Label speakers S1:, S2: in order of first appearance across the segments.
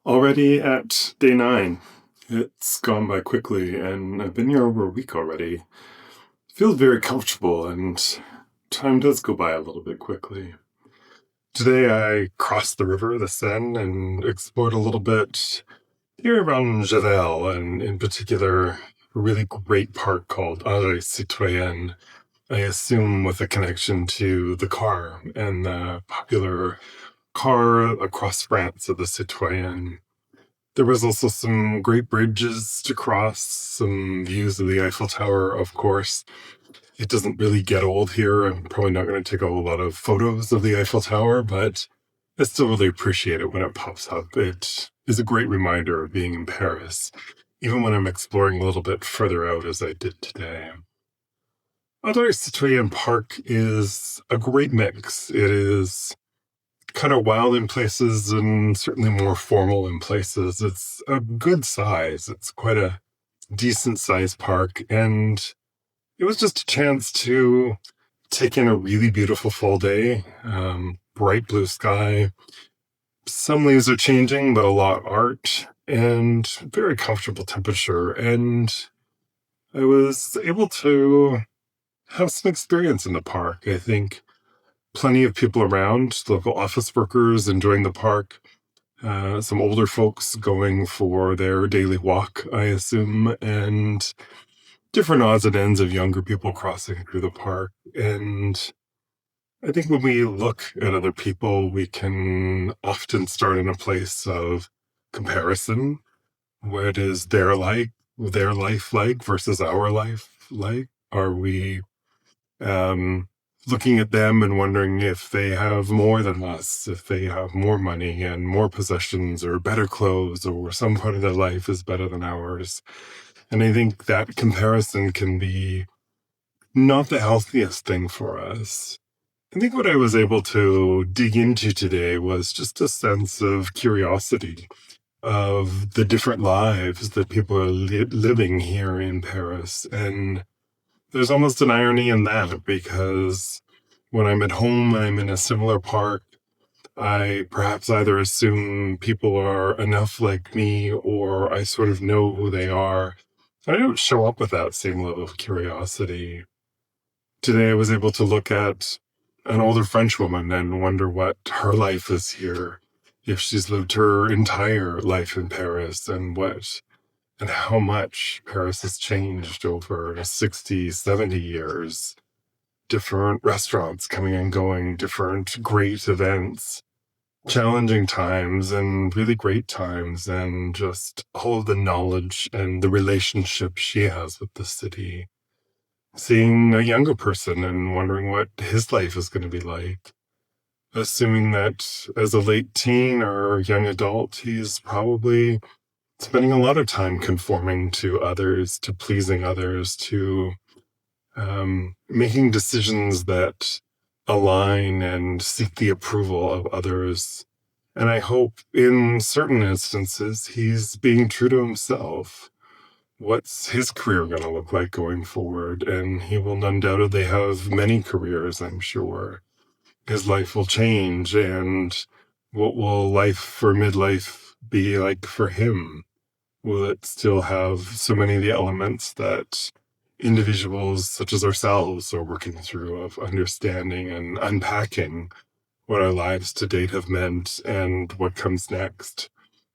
S1: Already at day 9. It's gone by quickly, and I've been here over a week already. Feels very comfortable, and time does go by a little bit quickly. Today I crossed the river, the Seine, and explored a little bit here around Javel, and in particular, a really great park called André Citroën. I assume with a connection to the car and the popular car across France of the Citroën. There was also some great bridges to cross, some views of the Eiffel Tower, of course. It doesn't really get old here. I'm probably not going to take a whole lot of photos of the Eiffel Tower, but I still really appreciate it when it pops up. It is a great reminder of being in Paris, even when I'm exploring a little bit further out as I did today. André Citroën Park is a great mix. It is kind of wild in places and certainly more formal in places. It's a good size. It's quite a decent sized park. And it was just a chance to take in a really beautiful fall day, bright blue sky. Some leaves are changing, but a lot aren't. And very comfortable temperature. And I was able to have some experience in the park. I think plenty of people around, local office workers enjoying the park, some older folks going for their daily walk, I assume, and different odds and ends of younger people crossing through the park. And I think when we look at other people, we can often start in a place of comparison. What is their life like versus our life like? Are we um, looking at them and wondering if they have more than us, if they have more money and more possessions or better clothes, or some part of their life is better than ours? And I think that comparison can be not the healthiest thing for us. I think what I was able to dig into today was just a sense of curiosity of the different lives that people are living here in Paris. And there's almost an irony in that, because when I'm at home, I'm in a similar park. I perhaps either assume people are enough like me, or I sort of know who they are. I don't show up with that same level of curiosity. Today, I was able to look at an older French woman and wonder what her life is here, if she's lived her entire life in Paris, and how much Paris has changed over 60, 70 years. Different restaurants coming and going, different great events, challenging times and really great times, and just all of the knowledge and the relationship she has with the city. Seeing a younger person and wondering what his life is going to be like. Assuming that as a late teen or young adult, he's probably spending a lot of time conforming to others, to pleasing others, to making decisions that align and seek the approval of others. And I hope in certain instances, he's being true to himself. What's his career going to look like going forward? And he will undoubtedly have many careers, I'm sure. His life will change, and what will life for midlife be like for him? Will it still have so many of the elements that individuals such as ourselves are working through, of understanding and unpacking what our lives to date have meant and what comes next?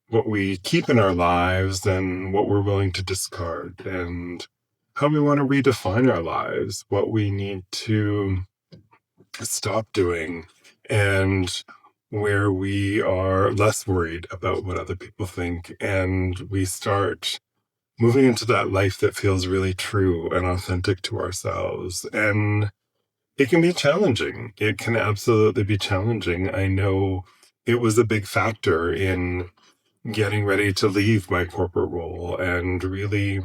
S1: What we keep in our lives and what we're willing to discard, and how we want to redefine our lives, what we need to stop doing, and where we are less worried about what other people think, and we start moving into that life that feels really true and authentic to ourselves. And it can be challenging. It can absolutely be challenging. I know it was a big factor in getting ready to leave my corporate role, and really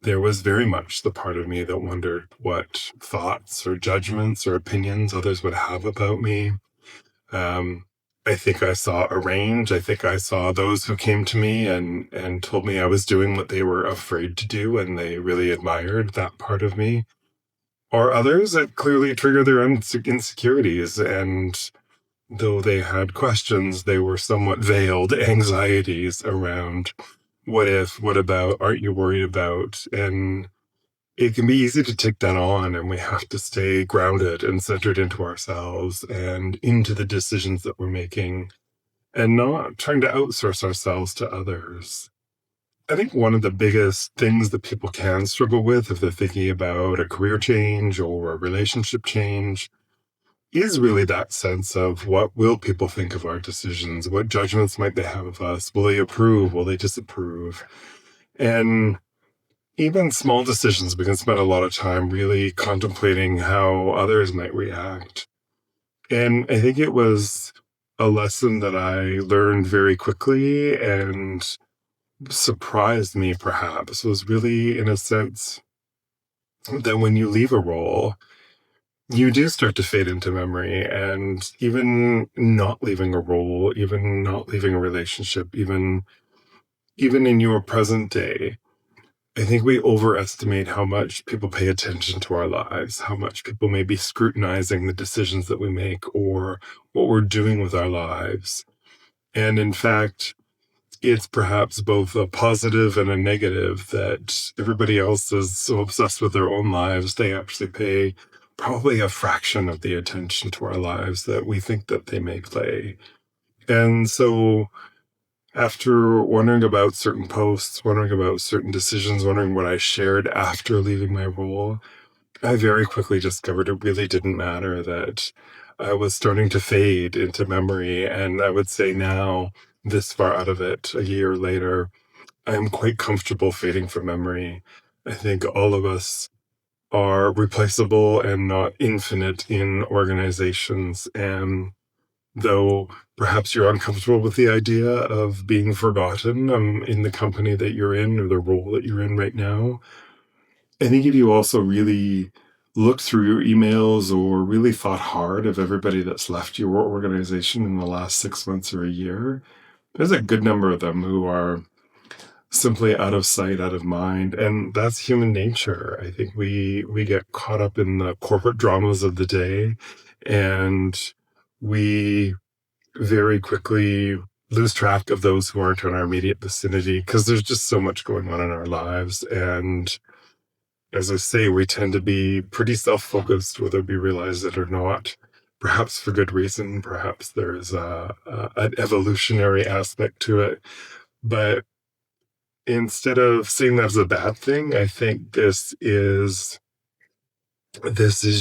S1: there was very much the part of me that wondered what thoughts or judgments or opinions others would have about me. Um, I think I saw a range. I think I saw those who came to me and told me I was doing what they were afraid to do, and they really admired that part of me. Or others that clearly trigger their insecurities and though they had questions, they were somewhat veiled anxieties around what if, what about, aren't you worried about? And it can be easy to take that on, and we have to stay grounded and centered into ourselves and into the decisions that we're making and not trying to outsource ourselves to others. I think one of the biggest things that people can struggle with if they're thinking about a career change or a relationship change is really that sense of what will people think of our decisions? What judgments might they have of us? Will they approve? Will they disapprove? And even small decisions, we can spend a lot of time really contemplating how others might react. And I think it was a lesson that I learned very quickly and surprised me, perhaps, was really, in a sense, that when you leave a role, you do start to fade into memory. And even not leaving a role, even not leaving a relationship, even in your present day, I think we overestimate how much people pay attention to our lives, how much people may be scrutinizing the decisions that we make or what we're doing with our lives. And in fact, it's perhaps both a positive and a negative that everybody else is so obsessed with their own lives, they actually pay probably a fraction of the attention to our lives that we think that they may play. And so after wondering about certain posts, wondering about certain decisions, wondering what I shared after leaving my role, I very quickly discovered it really didn't matter, that I was starting to fade into memory. And I would say now, this far out of it, a year later, I'm quite comfortable fading from memory. I think all of us are replaceable and not infinite in organizations. And though perhaps you're uncomfortable with the idea of being forgotten in the company that you're in or the role that you're in right now, I think if you also really looked through your emails or really thought hard of everybody that's left your organization in the last 6 months or a year, there's a good number of them who are simply out of sight, out of mind. And that's human nature. I think we get caught up in the corporate dramas of the day, and we very quickly lose track of those who aren't in our immediate vicinity because there's just so much going on in our lives. And as I say, we tend to be pretty self-focused, whether we realize it or not. Perhaps for good reason. Perhaps there's an evolutionary aspect to it. But instead of seeing that as a bad thing, I think this is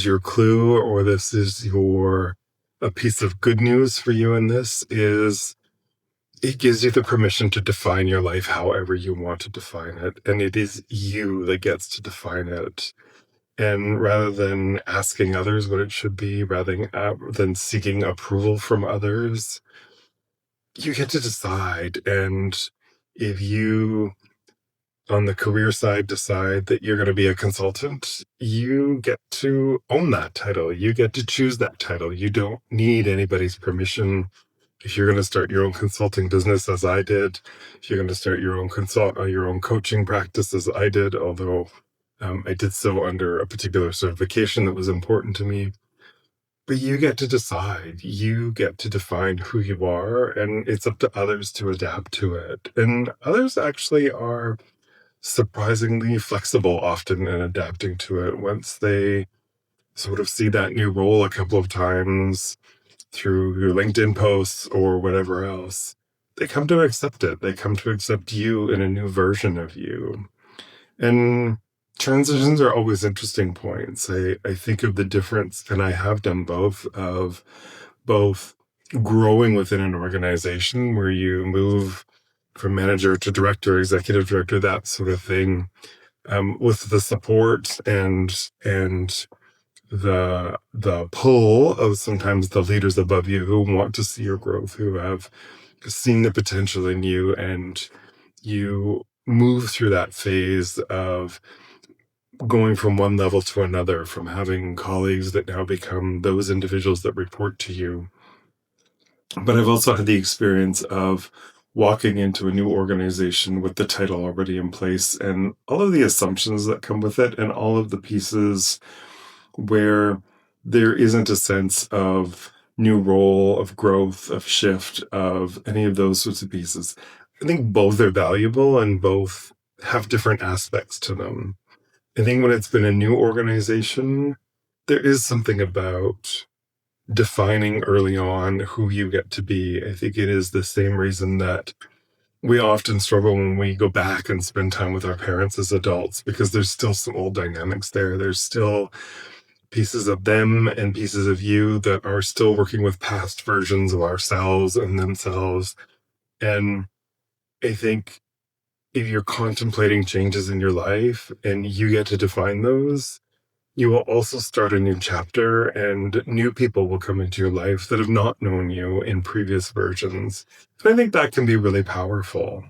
S1: your clue, or this is your a piece of good news for you in this is it gives you the permission to define your life however you want to define it. And it is you that gets to define it. And rather than asking others what it should be, rather than seeking approval from others, you get to decide. And if you, on the career side, decide that you're going to be a consultant, you get to own that title. You get to choose that title. You don't need anybody's permission. If you're going to start your own consulting business, as I did, if you're going to start your own your own coaching practice, as I did, although I did so under a particular certification that was important to me. But you get to decide. You get to define who you are, and it's up to others to adapt to it. And others actually are surprisingly flexible often in adapting to it once they sort of see that new role a couple of times through your LinkedIn posts or whatever else. They come to accept it. They come to accept you in a new version of you. And transitions are always interesting points. I think of the difference, and I have done both, of both growing within an organization where you move from manager to director, executive director, that sort of thing, with the support and the pull of sometimes the leaders above you who want to see your growth, who have seen the potential in you, and you move through that phase of going from one level to another, from having colleagues that now become those individuals that report to you. But I've also had the experience of walking into a new organization with the title already in place and all of the assumptions that come with it, and all of the pieces where there isn't a sense of new role, of growth, of shift, of any of those sorts of pieces. I think both are valuable and both have different aspects to them. I think when it's been a new organization, there is something about defining early on who you get to be. I think it is the same reason that we often struggle when we go back and spend time with our parents as adults, because there's still some old dynamics there. There's still pieces of them and pieces of you that are still working with past versions of ourselves and themselves. And I think if you're contemplating changes in your life and you get to define those, you will also start a new chapter, and new people will come into your life that have not known you in previous versions. And I think that can be really powerful.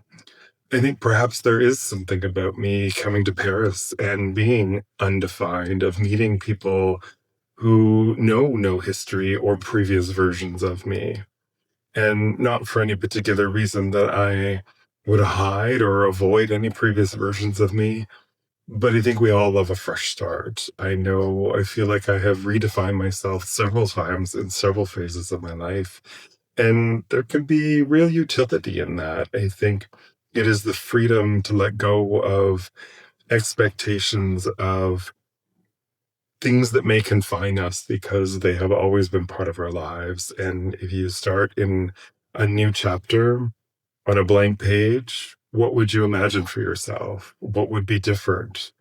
S1: I think perhaps there is something about me coming to Paris and being undefined, of meeting people who know no history or previous versions of me, and not for any particular reason that I would hide or avoid any previous versions of me. But I think we all love a fresh start. I feel like I have redefined myself several times in several phases of my life. And there can be real utility in that. I think it is the freedom to let go of expectations of things that may confine us because they have always been part of our lives. And if you start in a new chapter on a blank page, what would you imagine for yourself? What would be different?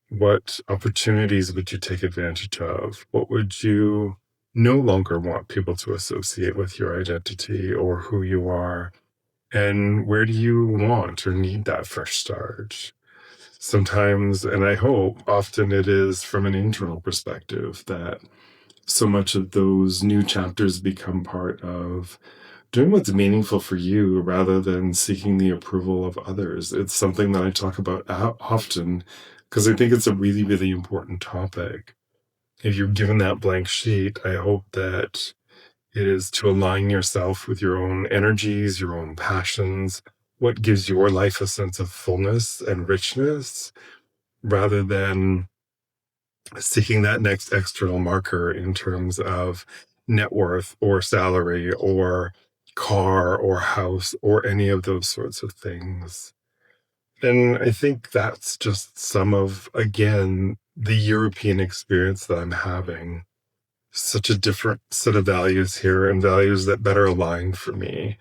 S1: What opportunities would you take advantage of? What would you no longer want people to associate with your identity or who you are? And where do you want or need that fresh start? Sometimes, and I hope often, it is from an internal perspective that so much of those new chapters become part of doing what's meaningful for you rather than seeking the approval of others. It's something that I talk about often because I think it's a really, really important topic. If you're given that blank sheet, I hope that it is to align yourself with your own energies, your own passions, what gives your life a sense of fullness and richness, rather than seeking that next external marker in terms of net worth or salary or car or house or any of those sorts of things. And I think that's just some of, again, the European experience that I'm having. Such a different set of values here, and values that better align for me.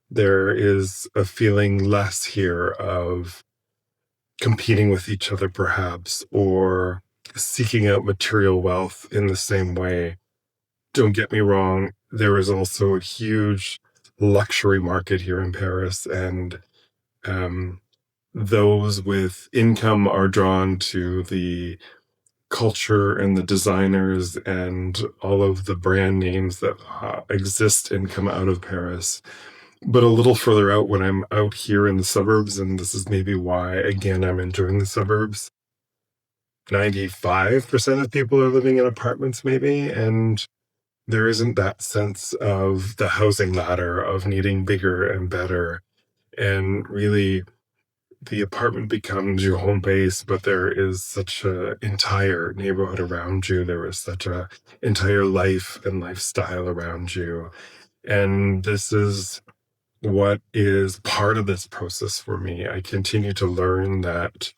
S1: There is a feeling less here of competing with each other, perhaps, or seeking out material wealth in the same way. Don't get me wrong, there is also a huge luxury market here in Paris, and um, those with income are drawn to the culture and the designers and all of the brand names that exist and come out of Paris. But a little further out, when I'm out here in the suburbs, and this is maybe why, again, I'm enjoying the suburbs, 95% of people are living in apartments, maybe, and there isn't that sense of the housing ladder of needing bigger and better. And really, the apartment becomes your home base, but there is such an entire neighborhood around you. There is such a entire life and lifestyle around you. And this is what is part of this process for me. I continue to learn that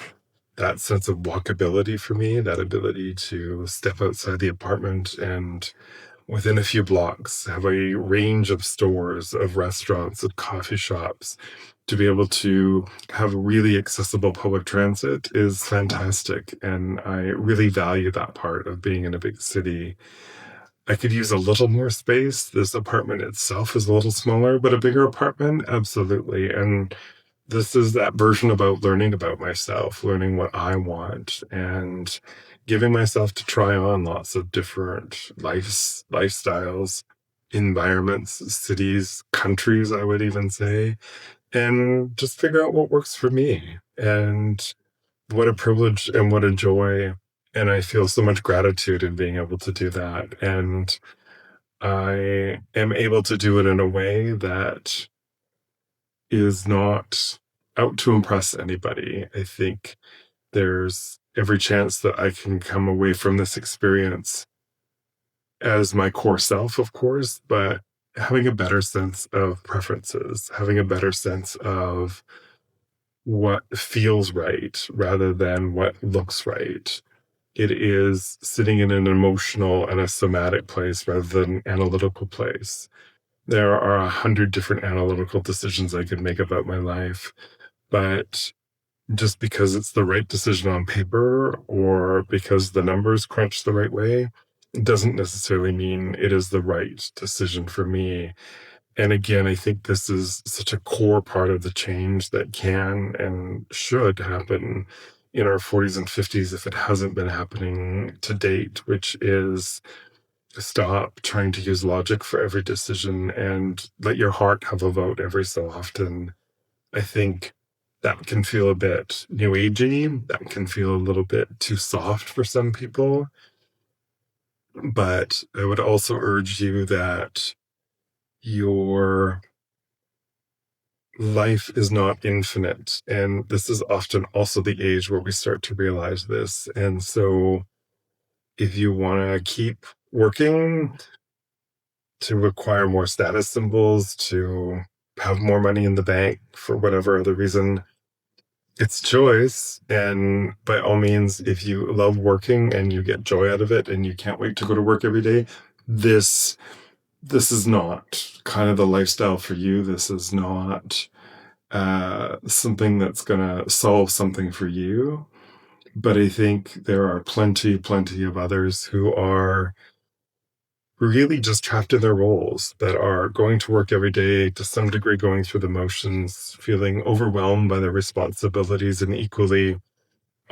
S1: sense of walkability for me, that ability to step outside the apartment and within a few blocks have a range of stores, of restaurants, of coffee shops. To be able to have really accessible public transit is fantastic. And I really value that part of being in a big city. I could use a little more space. This apartment itself is a little smaller, but a bigger apartment, absolutely. And this is that version about learning about myself, learning what I want, and giving myself to try on lots of different lifestyles, environments, cities, countries, I would even say, and just figure out what works for me. And what a privilege and what a joy. And I feel so much gratitude in being able to do that. And I am able to do it in a way that is not out to impress anybody. I think there's every chance that I can come away from this experience as my core self, of course, but having a better sense of preferences, having a better sense of what feels right rather than what looks right. It is sitting in an emotional and a somatic place rather than analytical place. There are 100 different analytical decisions I could make about my life, but just because it's the right decision on paper or because the numbers crunch the right way, it doesn't necessarily mean it is the right decision for me. And again, I think this is such a core part of the change that can and should happen in our 40s and 50s if it hasn't been happening to date, which is to stop trying to use logic for every decision and let your heart have a vote every so often. I think that can feel a bit new agey. That can feel a little bit too soft for some people. But I would also urge you that your life is not infinite. And this is often also the age where we start to realize this. And so if you want to keep working to acquire more status symbols, to have more money in the bank for whatever other reason, it's choice. And by all means, if you love working and you get joy out of it and you can't wait to go to work every day, this this is not kind of the lifestyle for you. This is not something that's going to solve something for you. But I think there are plenty of others who are really just trapped in their roles, that are going to work every day, to some degree going through the motions, feeling overwhelmed by their responsibilities, and equally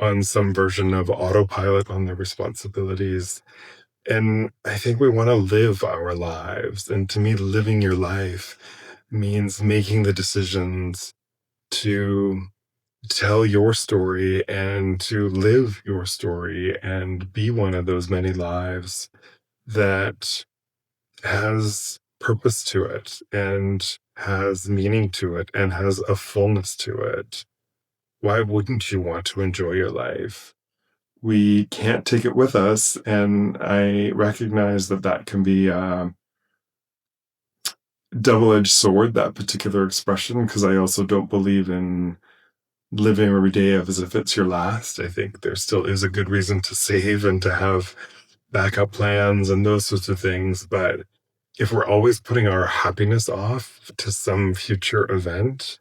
S1: on some version of autopilot on their responsibilities. And I think we want to live our lives. And to me, living your life means making the decisions to tell your story and to live your story and be one of those many lives that has purpose to it and has meaning to it and has a fullness to it. Why wouldn't you want to enjoy your life? We can't take it with us, and I recognize that that can be a double-edged sword, that particular expression, because I also don't believe in living every day as if it's your last. I think there still is a good reason to save and to have backup plans and those sorts of things. But if we're always putting our happiness off to some future event,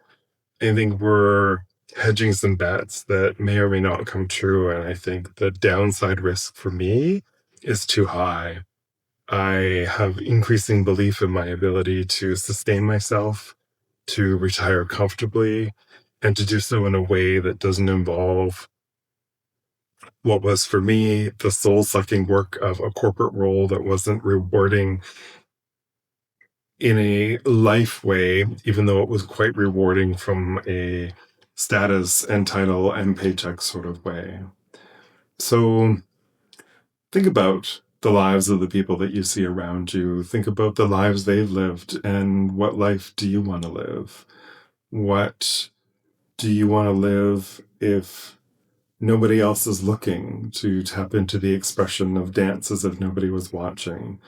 S1: I think we're hedging some bets that may or may not come true. And I think the downside risk for me is too high. I have increasing belief in my ability to sustain myself, to retire comfortably, and to do so in a way that doesn't involve what was for me the soul sucking work of a corporate role that wasn't rewarding in a life way, even though it was quite rewarding from a status and title and paycheck sort of way. So think about the lives of the people that you see around you. Think about the lives they've lived, and what life do you want to live? What do you want to live if nobody else is looking, to tap into the expression of dance as if nobody was watching?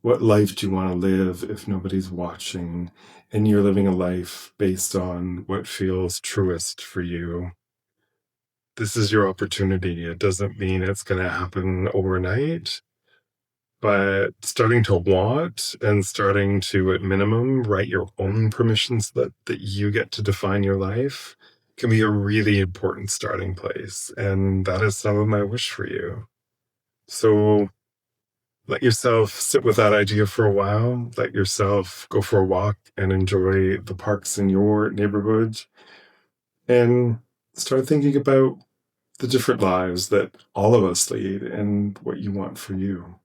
S1: What life do you want to live if nobody's watching and you're living a life based on what feels truest for you? This is your opportunity. It doesn't mean it's going to happen overnight, but starting to want and starting to, at minimum, write your own permissions that you get to define your life can be a really important starting place. And that is some of my wish for you. So let yourself sit with that idea for a while. Let yourself go for a walk and enjoy the parks in your neighborhood, and start thinking about the different lives that all of us lead and what you want for you.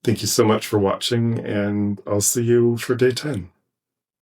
S1: Thank you so much for watching, and I'll see you for day 10.